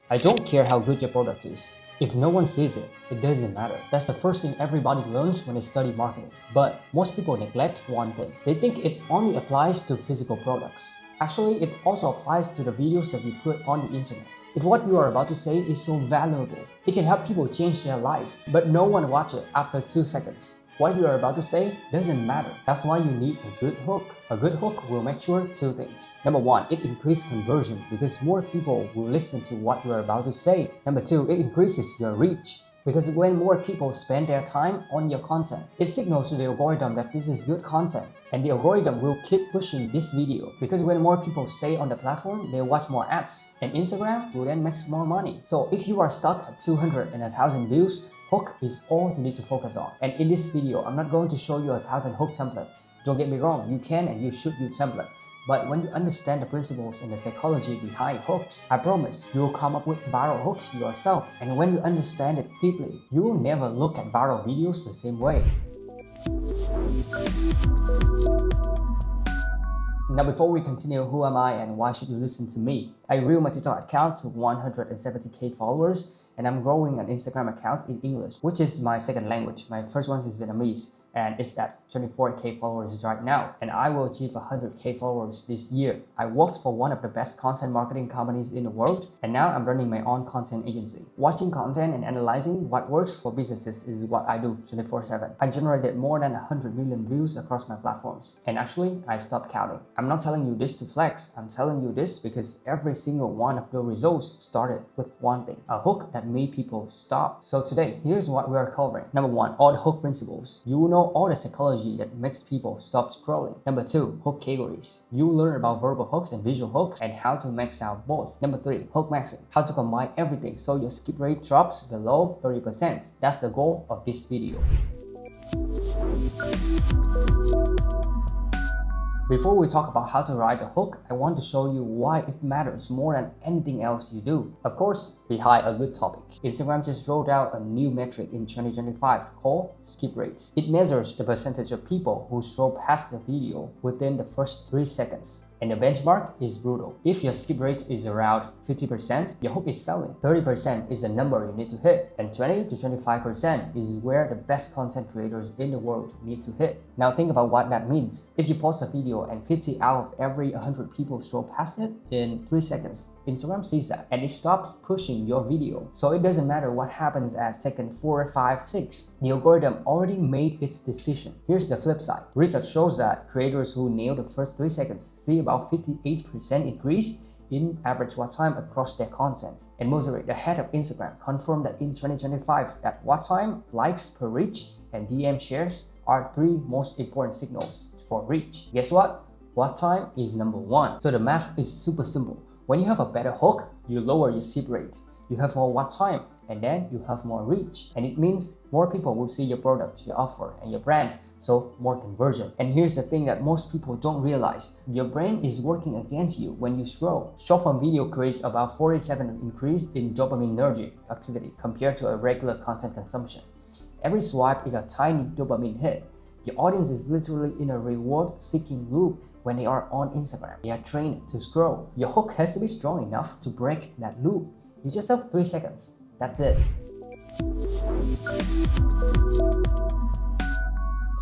I don't care how good your product is. If no one sees it, it doesn't matter. That's the first thing everybody learns when they study marketing. But most people neglect one thing. They think it only applies to physical products. Actually, it also applies to the videos that we put on the internet. If what you are about to say is so valuable, it can help people change their life, but no one watches it after 2 seconds. What you are about to say doesn't matter. That's why you need a good hook. A good hook will make sure 2 things. Number 1, it increases conversion because more people will listen to what you are about to say. Number 2, it increases your reach. Because when more people spend their time on your content, it signals to the algorithm that this is good content, and the algorithm will keep pushing this video. Because when more people stay on the platform, they watch more ads, and Instagram will then make more money. So if you are stuck at 200 and 1,000 views, hook is all you need to focus on. And in this video, I'm not going to show you 1,000 hook templates. Don't get me wrong, you can and you should use templates. But when you understand the principles and the psychology behind hooks, I promise you will come up with viral hooks yourself. And when you understand it deeply, you will never look at viral videos the same way. Now before we continue, who am I and why should you listen to me? I grew my TikTok account to 170k followers, and I'm growing an Instagram account in English, which is my second language. My first one is Vietnamese, and it's at 24k followers right now, and I will achieve 100k followers this year. I worked for one of the best content marketing companies in the world, and now I'm running my own content agency. Watching content and analyzing what works for businesses is what I do 24/7. I generated more than 100 million views across my platforms, and actually I stopped counting. I'm not telling you this to flex, I'm telling you this because every single one of the results started with one thing, a hook that made people stop. So today, here's what we are covering. Number 1, all the hook principles. You will know all the psychology that makes people stop scrolling. Number 2, hook categories. You learn about verbal hooks and visual hooks and how to max out both. Number 3, Hookmaxxing. How to combine everything so your skip rate drops below 30%. That's the goal of this video. Before we talk about how to write a hook, I want to show you why it matters more than anything else you do. Of course, behind a good topic. Instagram just rolled out a new metric in 2025 called skip rates. It measures the percentage of people who scroll past the video within the first 3 seconds. And the benchmark is brutal. If your skip rate is around 50%, your hook is failing. 30% is the number you need to hit, and 20 to 25% is where the best content creators in the world need to hit. Now think about what that means. If you post a video and 50 out of every 100 people scroll past it in 3 seconds, Instagram sees that and it stops pushing your video. So it doesn't matter what happens at second 4, 5, 6. The algorithm already made its decision. Here's the flip side. Research shows that creators who nail the first 3 seconds see about 58% increase in average watch time across their content. And Moderate, the head of Instagram, confirmed that in 2025 that watch time, likes per reach, and DM shares are 3 most important signals for reach. Guess what? Watch time is number 1. So the math is super simple. When you have a better hook, you lower your skip rate. You have more watch time, and then you have more reach. And it means more people will see your product, your offer, and your brand. So more conversion. And here's the thing that most people don't realize. Your brain is working against you when you scroll. Short form video creates about 47% increase in dopaminergic activity compared to a regular content consumption. Every swipe is a tiny dopamine hit. Your audience is literally in a reward-seeking loop when they are on Instagram. They are trained to scroll. Your hook has to be strong enough to break that loop. You just have 3 seconds. That's it.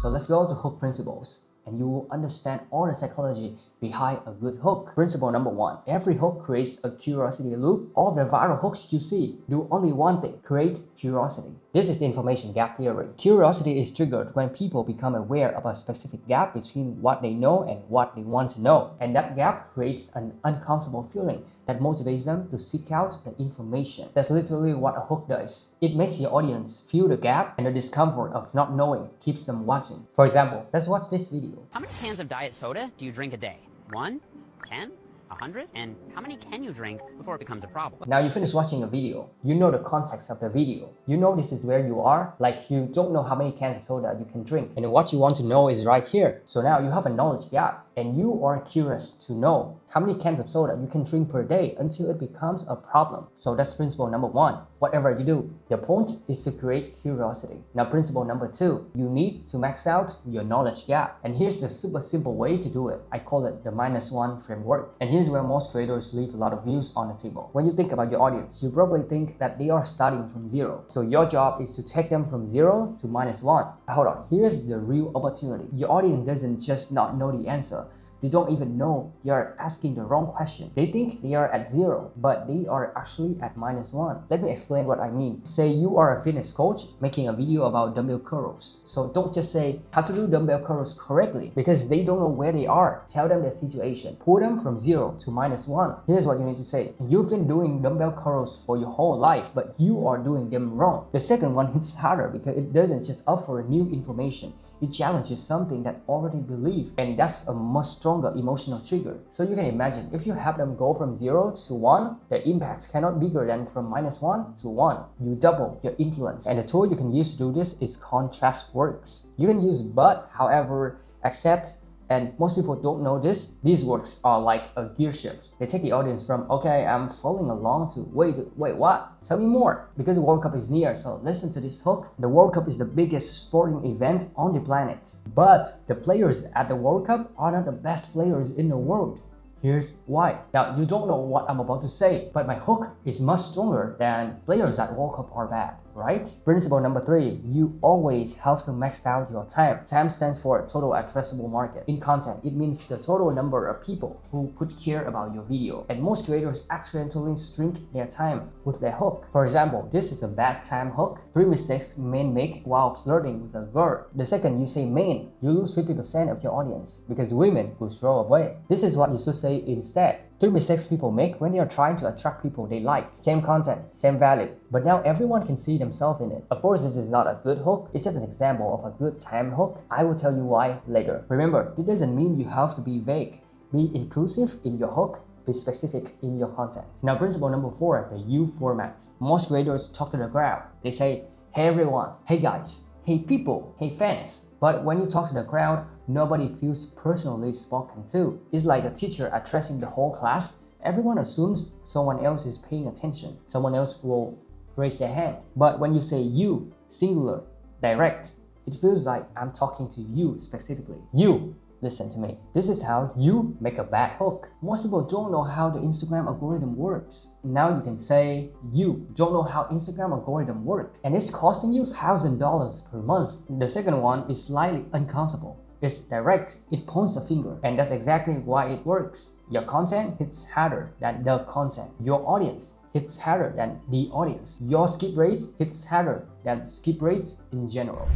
So let's go to hook principles, and you will understand all the psychology behind a good hook. Principle number 1, every hook creates a curiosity loop. All the viral hooks you see do only one thing, create curiosity. This is the information gap theory. Curiosity is triggered when people become aware of a specific gap between what they know and what they want to know. And that gap creates an uncomfortable feeling that motivates them to seek out the information. That's literally what a hook does. It makes your audience feel the gap, and the discomfort of not knowing keeps them watching. For example, let's watch this video. How many cans of diet soda do you drink a day? 1, 10, 100? And how many can you drink before it becomes a problem? Now you finish watching a video. You know the context of the video. You know this is where you are, like you don't know how many cans of soda you can drink. And what you want to know is right here. So now you have a knowledge gap, and you are curious to know how many cans of soda you can drink per day until it becomes a problem. So that's principle number 1. Whatever you do, the point is to create curiosity. Now principle number 2, you need to max out your knowledge gap. And here's the super simple way to do it. I call it the -1 framework. And here's where most creators leave a lot of views on the table. When you think about your audience, you probably think that they are starting from 0. So your job is to take them from 0 to -1. Hold on, here's the real opportunity. Your audience doesn't just not know the answer. They don't even know they are asking the wrong question. They think they are at 0, but they are actually at -1. Let me explain what I mean. Say you are a fitness coach making a video about dumbbell curls. So don't just say how to do dumbbell curls correctly because they don't know where they are. Tell them the situation. Pull them from 0 to -1. Here's what you need to say. You've been doing dumbbell curls for your whole life, but you are doing them wrong. The second one hits harder because it doesn't just offer new information. It challenges something that already believe, and that's a much stronger emotional trigger. So you can imagine if you have them go from 0 to 1, the impact cannot be bigger than from -1 to 1. You double your influence. And the tool you can use to do this is contrast works. You can use but, however, except, and most people don't know this. These words are like a gear shift. They take the audience from, okay, I'm following along to, wait, what? Tell me more. Because the World Cup is near, so listen to this hook. The World Cup is the biggest sporting event on the planet. But the players at the World Cup are not the best players in the world. Here's why. Now, you don't know what I'm about to say, but my hook is much stronger than players at World Cup are bad, right? Principle number 3, you always have to max out your time. Time stands for total addressable market. In content, it means the total number of people who could care about your video. And most creators accidentally shrink their time with their hook. For example, this is a bad time hook. 3 mistakes men make while flirting with a girl. The second you say men, you lose 50% of your audience because women will throw away. This is what you should say instead. 3 mistakes people make when they are trying to attract people they like. Same content, same value, but now everyone can see themselves in it. Of course, this is not a good hook. It's just an example of a good time hook. I will tell you why later. Remember, it doesn't mean you have to be vague. Be inclusive in your hook. Be specific in your content. Now, principle number 4, the U format. Most creators talk to the crowd. They say, hey everyone, hey guys, hey people, hey fans. But when you talk to the crowd, nobody feels personally spoken to. It's like a teacher addressing the whole class. Everyone assumes someone else is paying attention. Someone else will raise their hand. But when you say you, singular, direct, it feels like I'm talking to you specifically. You, listen to me. This is how you make a bad hook. Most people don't know how the Instagram algorithm works. Now you can say you don't know how Instagram algorithm works, and it's costing you $1,000 per month. The second one is slightly uncomfortable. It's direct, it points a finger, and that's exactly why it works. Your content hits harder than the content. Your audience hits harder than the audience. Your skip rate hits harder than skip rates in general.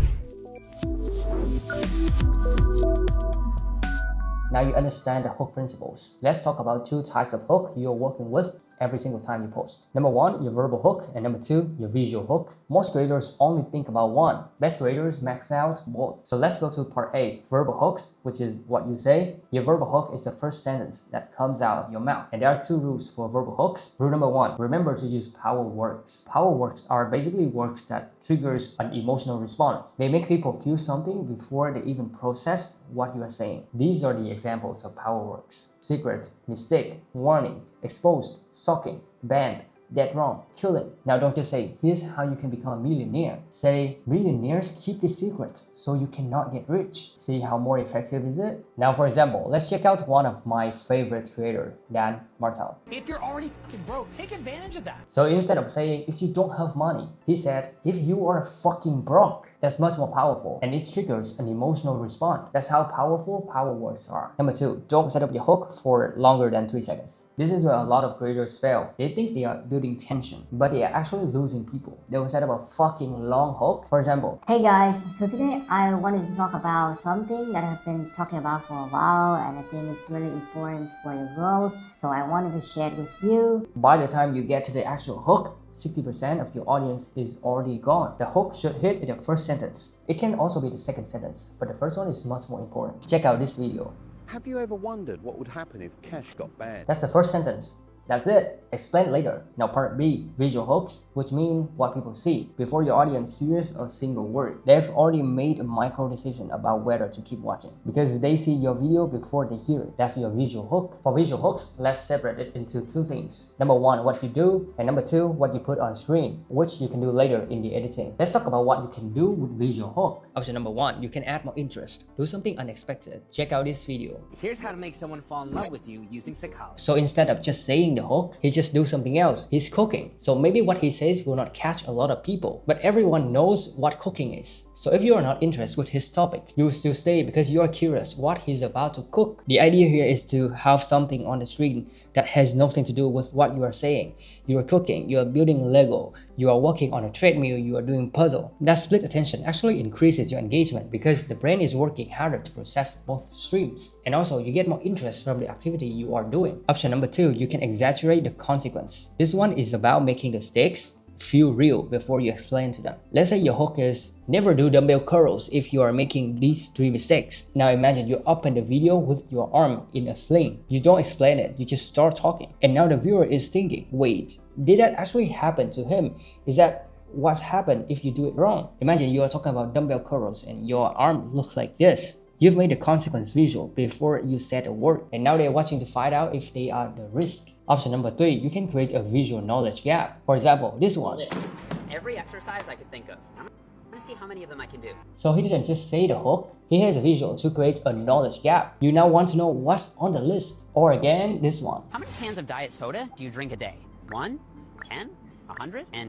Now you understand the hook principles. Let's talk about 2 types of hook you're working with every single time you post. Number 1, your verbal hook, and number 2, your visual hook. Most creators only think about one. Best creators max out both. So let's go to part A, verbal hooks, which is what you say. Your verbal hook is the first sentence that comes out of your mouth. And there are 2 rules for verbal hooks. Rule number 1, remember to use power words. Power words are basically words that triggers an emotional response. They make people feel something before they even process what you are saying. These are the examples of power words: secret, mistake, warning, exposed, shocking, banned, dead wrong, killing. Now don't just say, here's how you can become a millionaire. Say, millionaires keep this secret so you cannot get rich. See how more effective is it? Now for example, let's check out one of my favorite creator, Dan Martel. If you're already fucking broke, take advantage of that. So instead of saying, if you don't have money, he said, if you are fucking broke. That's much more powerful, and it triggers an emotional response. That's how powerful power words are. Number 2, don't set up your hook for longer than 3 seconds. This is where a lot of creators fail. They think they are building tension, but they are actually losing people. They will set up a fucking long hook. For example, hey guys, so today I wanted to talk about something that I've been talking about for a while, and I think it's really important for your growth, so I wanted to share it with you. By the time you get to the actual hook, 60% of your audience is already gone. The hook should hit in the first sentence. It can also be the second sentence, but the first one is much more important. Check out this video. Have you ever wondered what would happen if cash got banned? That's the first sentence. That's it. Explain later. Now part B, visual hooks, which mean what people see. Before your audience hears a single word, they've already made a micro decision about whether to keep watching. Because they see your video before they hear it. That's your visual hook. For visual hooks, let's separate it into two things. Number one, what you do, and number two, what you put on screen, which you can do later in the editing. Let's talk about what you can do with visual hook. Option number one, you can add more interest. Do something unexpected. Check out this video. Here's how to make someone fall in love with you using psychology. So instead of just saying the hook, he just do something else. He's cooking. So maybe what he says will not catch a lot of people, but everyone knows what cooking is. So if you are not interested with his topic, you will still stay because you are curious what he's about to cook. The idea here is to have something on the screen that has nothing to do with what you are saying. You are cooking, you are building Lego, you are walking on a treadmill, you are doing puzzle. That split attention actually increases your engagement because the brain is working harder to process both streams. And also you get more interest from the activity you are doing. Option number two, you can exaggerate the consequence. This one is about making the stakes feel real before you explain to them. Let's say your hook is never do dumbbell curls if you are making these 3 mistakes. Now imagine you open the video with your arm in a sling. You don't explain it, you just start talking. And now the viewer is thinking, wait, did that actually happen to him? Is that what's happened if you do it wrong? Imagine you are talking about dumbbell curls and your arm looks like this. You've made the consequence visual before you said a word, and now they're watching to find out if they are the risk. Option number three, you can create a visual knowledge gap. For example, this one. Every exercise I could think of. I'm gonna see how many of them I can do. So he didn't just say the hook, he has a visual to create a knowledge gap. You now want to know what's on the list. Or again, this one. How many cans of diet soda do you drink a day? 1, 10, 100, and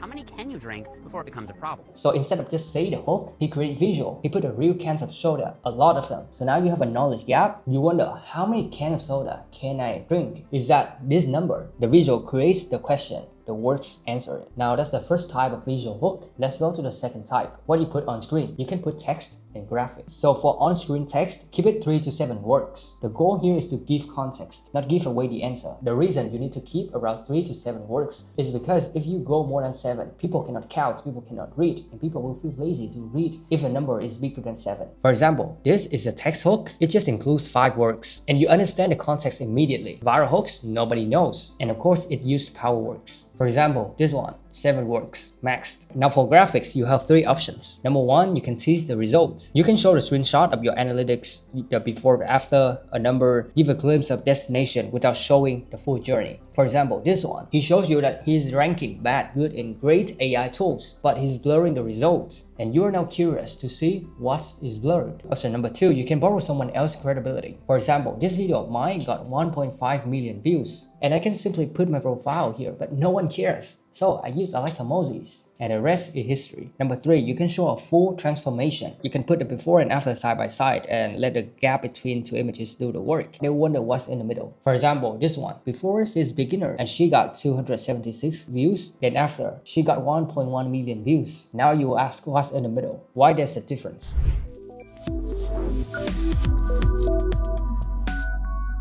how many can you drink before it becomes a problem? So instead of just say the hook, he created visual. He put a real cans of soda, a lot of them. So now you have a knowledge gap. You wonder, how many cans of soda can I drink? Is that this number? The visual creates the question. The words answer it. Now that's the first type of visual hook. Let's go to the second type. What you put on screen. You can put text and graphics. So for on-screen text, keep it 3 to 7 words. The goal here is to give context, not give away the answer. The reason you need to keep around 3 to 7 words is because if you go more than 7, people cannot count, people cannot read, and people will feel lazy to read if a number is bigger than 7. For example, this is a text hook. It just includes 5 words, and you understand the context immediately. Viral hooks, nobody knows. And of course, it used power works. For example, this one, 7 works, maxed. Now for graphics, you have 3 options. Number 1, you can tease the results. You can show the screenshot of your analytics, the before and after, a number, give a glimpse of destination without showing the full journey. For example, this one, he shows you that he's ranking bad, good, and great AI tools, but he's blurring the results. And you are now curious to see what is blurred. Option number 2, you can borrow someone else's credibility. For example, this video of mine got 1.5 million views, and I can simply put my profile here, but no one cares. So I use Alexa Moses, and the rest is history. Number 3, you can show a full transformation. You can put the before and after side by side and let the gap between 2 images do the work. They wonder what's in the middle. For example, this one, before is beginner and she got 276 views. Then after, she got 1.1 million views. Now you will ask what's in the middle. Why there's a difference?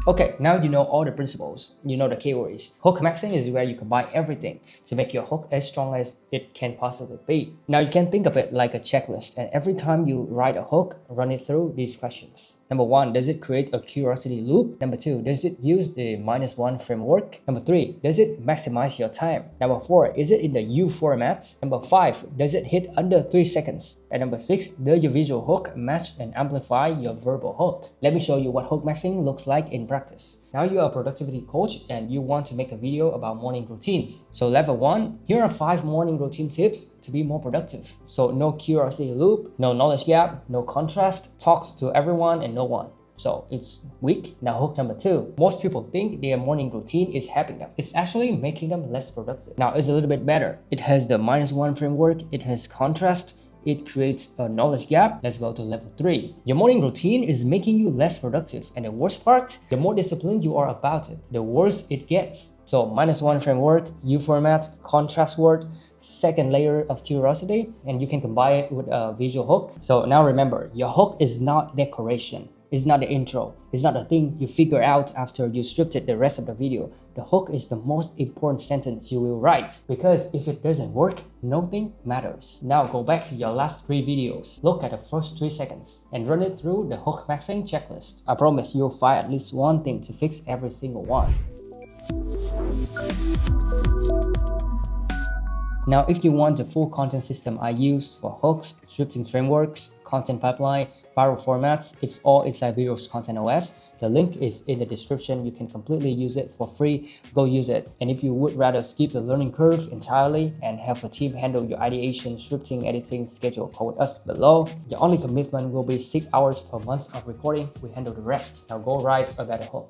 Okay, now you know all the principles, you know the keywords. Hookmaxxing is where you combine everything to make your hook as strong as it can possibly be. Now you can think of it like a checklist, and every time you write a hook, run it through these questions. Number 1, does it create a curiosity loop? Number 2, does it use the -1 framework? Number 3, does it maximize your time? Number 4, is it in the U format? Number 5, does it hit under 3 seconds? And number 6, does your visual hook match and amplify your verbal hook? Let me show you what hookmaxxing looks like in practice. Now you are a productivity coach and you want to make a video about morning routines. So level 1, here are 5 morning routine tips to be more productive. So no curiosity loop, no knowledge gap, no contrast, talks to everyone and no one. So it's weak. Now hook number 2. Most people think their morning routine is helping them. It's actually making them less productive. Now it's a little bit better. It has the -1 framework, it has contrast, it creates a knowledge gap. Let's go to level 3. Your morning routine is making you less productive, and the worst part, the more disciplined you are about it, the worse it gets. So -1 framework, U format, contrast word, second layer of curiosity, and you can combine it with a visual hook. So now remember, your hook is not decoration. It's not the intro. It's not the thing you figure out after you scripted the rest of the video. The hook is the most important sentence you will write, because if it doesn't work, nothing matters. Now go back to your last 3 videos. Look at the first 3 seconds and run it through the Hookmaxxing checklist. I promise you'll find at least one thing to fix every single one. Now, if you want the full content system I use for hooks, scripting frameworks, content pipeline, viral formats, it's all inside Viro's Content OS. The link is in the description. You can completely use it for free. Go use it. And if you would rather skip the learning curve entirely and have a team handle your ideation, scripting, editing, schedule, call with us below. Your only commitment will be 6 hours per month of recording. We handle the rest. Now go write a better hook.